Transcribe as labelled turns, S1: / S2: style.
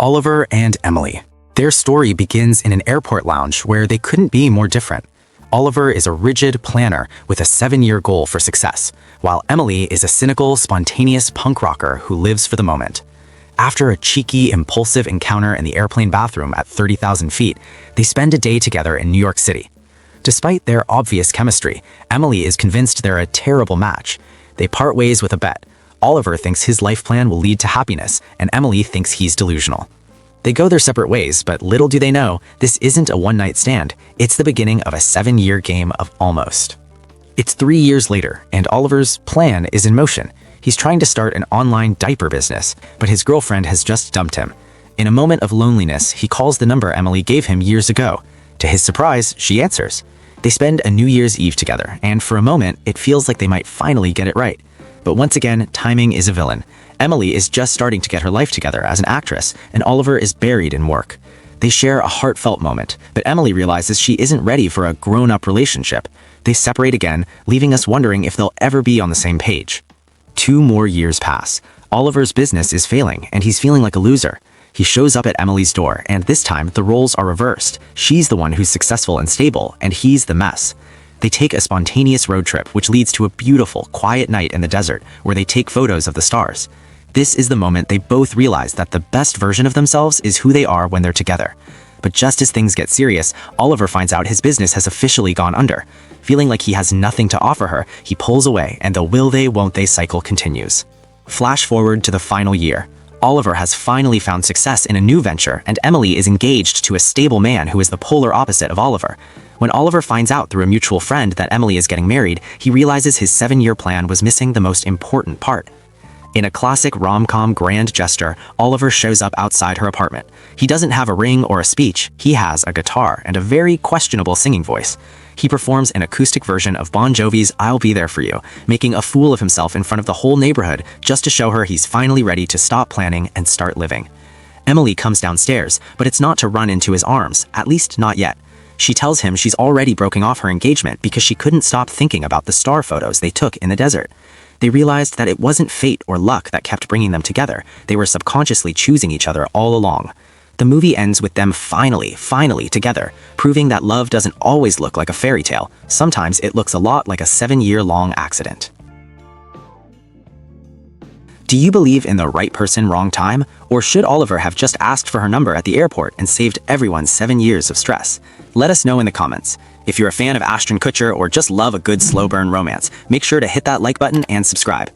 S1: Oliver and Emily. Their story begins in an airport lounge where they couldn't be more different. Oliver is a rigid planner with a 7-year goal for success, while Emily is a cynical, spontaneous punk rocker who lives for the moment. After a cheeky, impulsive encounter in the airplane bathroom at 30,000 feet, they spend a day together in New York City. Despite their obvious chemistry, Emily is convinced they're a terrible match. They part ways with a bet. Oliver thinks his life plan will lead to happiness, and Emily thinks he's delusional. They go their separate ways, but little do they know, this isn't a one-night stand. It's the beginning of a 7-year game of almost. It's 3 years later, and Oliver's plan is in motion. He's trying to start an online diaper business, but his girlfriend has just dumped him. In a moment of loneliness, he calls the number Emily gave him years ago. To his surprise, she answers. They spend a New Year's Eve together, and for a moment, it feels like they might finally get it right. But once again, timing is a villain. Emily is just starting to get her life together as an actress, and Oliver is buried in work. They share a heartfelt moment, but Emily realizes she isn't ready for a grown-up relationship. They separate again, leaving us wondering if they'll ever be on the same page. 2 more years pass. Oliver's business is failing, and he's feeling like a loser. He shows up at Emily's door, and this time the roles are reversed. She's the one who's successful and stable, and he's the mess. They take a spontaneous road trip, which leads to a beautiful, quiet night in the desert, where they take photos of the stars. This is the moment they both realize that the best version of themselves is who they are when they're together. But just as things get serious, Oliver finds out his business has officially gone under. Feeling like he has nothing to offer her, he pulls away, and the will they, won't they cycle continues. Flash forward to the final year. Oliver has finally found success in a new venture, and Emily is engaged to a stable man who is the polar opposite of Oliver. When Oliver finds out through a mutual friend that Emily is getting married, he realizes his 7-year plan was missing the most important part. In a classic rom-com grand gesture, Oliver shows up outside her apartment. He doesn't have a ring or a speech, he has a guitar and a very questionable singing voice. He performs an acoustic version of Bon Jovi's I'll Be There For You, making a fool of himself in front of the whole neighborhood just to show her he's finally ready to stop planning and start living. Emily comes downstairs, but it's not to run into his arms, at least not yet. She tells him she's already broken off her engagement because she couldn't stop thinking about the star photos they took in the desert. They realized that it wasn't fate or luck that kept bringing them together. They were subconsciously choosing each other all along. The movie ends with them finally together, proving that love doesn't always look like a fairy tale. Sometimes it looks a lot like a 7-year-long accident. Do you believe in the right person, wrong time? Or should Oliver have just asked for her number at the airport and saved everyone 7 years of stress? Let us know in the comments. If you're a fan of Ashton Kutcher or just love a good slow burn romance, make sure to hit that like button and subscribe.